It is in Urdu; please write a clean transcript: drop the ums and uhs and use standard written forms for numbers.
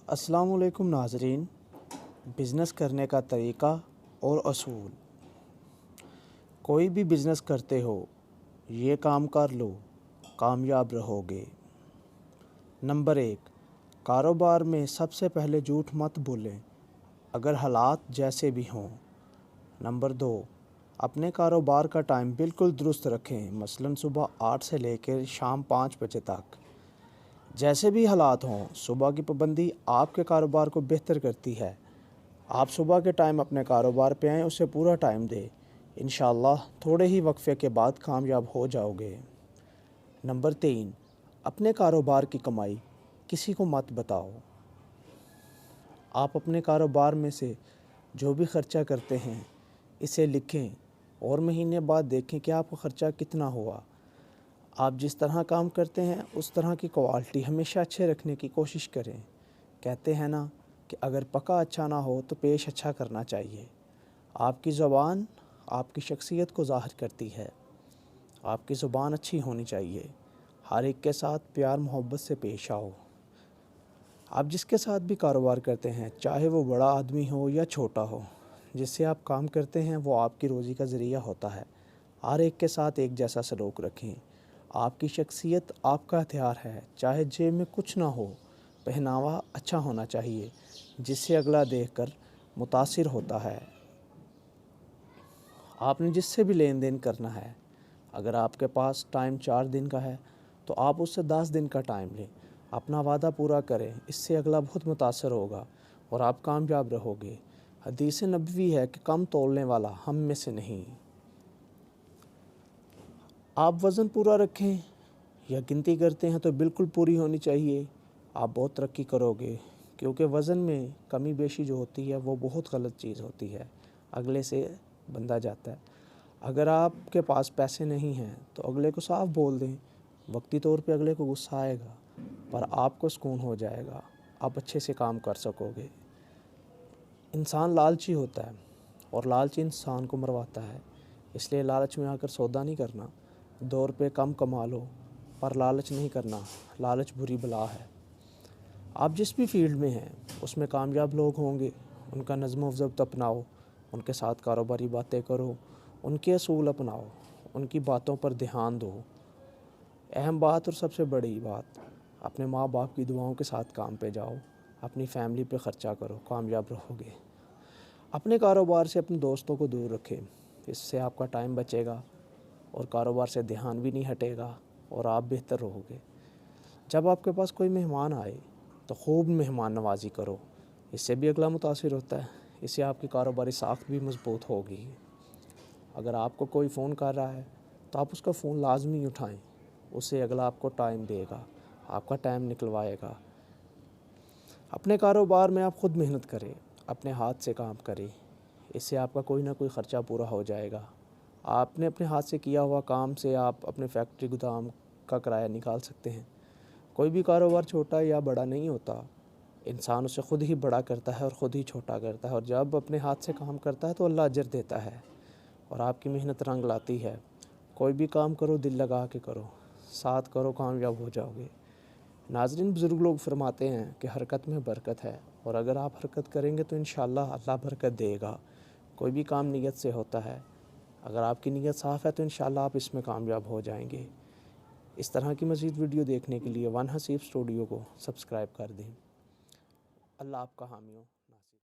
السلام علیکم ناظرین، بزنس کرنے کا طریقہ اور اصول۔ کوئی بھی بزنس کرتے ہو، یہ کام کر لو، کامیاب رہو گے۔ نمبر 1، کاروبار میں سب سے پہلے جھوٹ مت بولیں اگر حالات جیسے بھی ہوں۔ نمبر 2، اپنے کاروبار کا ٹائم بالکل درست رکھیں، مثلاً صبح 8 سے لے کر شام 5 بجے تک۔ جیسے بھی حالات ہوں، صبح کی پابندی آپ کے کاروبار کو بہتر کرتی ہے۔ آپ صبح کے ٹائم اپنے کاروبار پہ آئیں، اسے پورا ٹائم دیں، انشاءاللہ تھوڑے ہی وقفے کے بعد کامیاب ہو جاؤ گے۔ نمبر 3، اپنے کاروبار کی کمائی کسی کو مت بتاؤ۔ آپ اپنے کاروبار میں سے جو بھی خرچہ کرتے ہیں اسے لکھیں اور مہینے بعد دیکھیں کہ آپ کا خرچہ کتنا ہوا۔ آپ جس طرح کام کرتے ہیں اس طرح کی کوالٹی ہمیشہ اچھے رکھنے کی کوشش کریں۔ کہتے ہیں نا کہ اگر پکا اچھا نہ ہو تو پیش اچھا کرنا چاہیے۔ آپ کی زبان آپ کی شخصیت کو ظاہر کرتی ہے۔ آپ کی زبان اچھی ہونی چاہیے۔ ہر ایک کے ساتھ پیار محبت سے پیش آؤ۔ آپ جس کے ساتھ بھی کاروبار کرتے ہیں، چاہے وہ بڑا آدمی ہو یا چھوٹا ہو، جس سے آپ کام کرتے ہیں وہ آپ کی روزی کا ذریعہ ہوتا ہے۔ ہر ایک کے ساتھ ایک جیسا سلوک رکھیں۔ آپ کی شخصیت آپ کا ہتھیار ہے، چاہے جیب میں کچھ نہ ہو، پہناوا اچھا ہونا چاہیے جس سے اگلا دیکھ کر متاثر ہوتا ہے۔ آپ نے جس سے بھی لین دین کرنا ہے، اگر آپ کے پاس ٹائم 4 دن کا ہے تو آپ اس سے 10 دن کا ٹائم لیں، اپنا وعدہ پورا کریں، اس سے اگلا بہت متاثر ہوگا اور آپ کامیاب رہو گے۔ حدیث نبوی ہے کہ کم تولنے والا ہم میں سے نہیں۔ آپ وزن پورا رکھیں یا گنتی کرتے ہیں تو بالکل پوری ہونی چاہیے، آپ بہت ترقی کرو گے، کیونکہ وزن میں کمی بیشی جو ہوتی ہے وہ بہت غلط چیز ہوتی ہے، اگلے سے بندہ جاتا ہے۔ اگر آپ کے پاس پیسے نہیں ہیں تو اگلے کو صاف بول دیں، وقتی طور پہ اگلے کو غصہ آئے گا پر آپ کو سکون ہو جائے گا، آپ اچھے سے کام کر سکو گے۔ انسان لالچی ہوتا ہے اور لالچ انسان کو مرواتا ہے، اس لیے لالچ میں آ کر سودا نہیں کرنا۔ 2 روپے کم کما لو پر لالچ نہیں کرنا، لالچ بری بلا ہے۔ آپ جس بھی فیلڈ میں ہیں اس میں کامیاب لوگ ہوں گے، ان کا نظم و ضبط اپناؤ، ان کے ساتھ کاروباری باتیں کرو، ان کے اصول اپناؤ، ان کی باتوں پر دھیان دو۔ اہم بات اور سب سے بڑی بات، اپنے ماں باپ کی دعاؤں کے ساتھ کام پہ جاؤ، اپنی فیملی پہ خرچہ کرو، کامیاب رہو گے۔ اپنے کاروبار سے اپنے دوستوں کو دور رکھیں، اس سے آپ کا ٹائم بچے گا اور کاروبار سے دھیان بھی نہیں ہٹے گا اور آپ بہتر رہو گے۔ جب آپ کے پاس کوئی مہمان آئے تو خوب مہمان نوازی کرو، اس سے بھی اگلا متاثر ہوتا ہے، اس سے آپ کی کاروباری ساخت بھی مضبوط ہوگی۔ اگر آپ کو کوئی فون کر رہا ہے تو آپ اس کا فون لازمی اٹھائیں، اس سے اگلا آپ کو ٹائم دے گا، آپ کا ٹائم نکلوائے گا۔ اپنے کاروبار میں آپ خود محنت کریں، اپنے ہاتھ سے کام کریں، اس سے آپ کا کوئی نہ کوئی خرچہ پورا ہو جائے گا۔ آپ نے اپنے ہاتھ سے کیا ہوا کام سے آپ اپنے فیکٹری گودام کا کرایہ نکال سکتے ہیں۔ کوئی بھی کاروبار چھوٹا یا بڑا نہیں ہوتا، انسان اسے خود ہی بڑا کرتا ہے اور خود ہی چھوٹا کرتا ہے، اور جب اپنے ہاتھ سے کام کرتا ہے تو اللہ اجر دیتا ہے اور آپ کی محنت رنگ لاتی ہے۔ کوئی بھی کام کرو دل لگا کے کرو، ساتھ کرو، کامیاب ہو جاؤ گے۔ ناظرین، بزرگ لوگ فرماتے ہیں کہ حرکت میں برکت ہے، اور اگر آپ حرکت کریں گے تو انشاءاللہ اللہ برکت دے گا۔ کوئی بھی کام نیت سے ہوتا ہے، اگر آپ کی نیت صاف ہے تو انشاءاللہ آپ اس میں کامیاب ہو جائیں گے۔ اس طرح کی مزید ویڈیو دیکھنے کے لیے ون حسیب اسٹوڈیو کو سبسکرائب کر دیں۔ اللہ آپ کا حامی ہو۔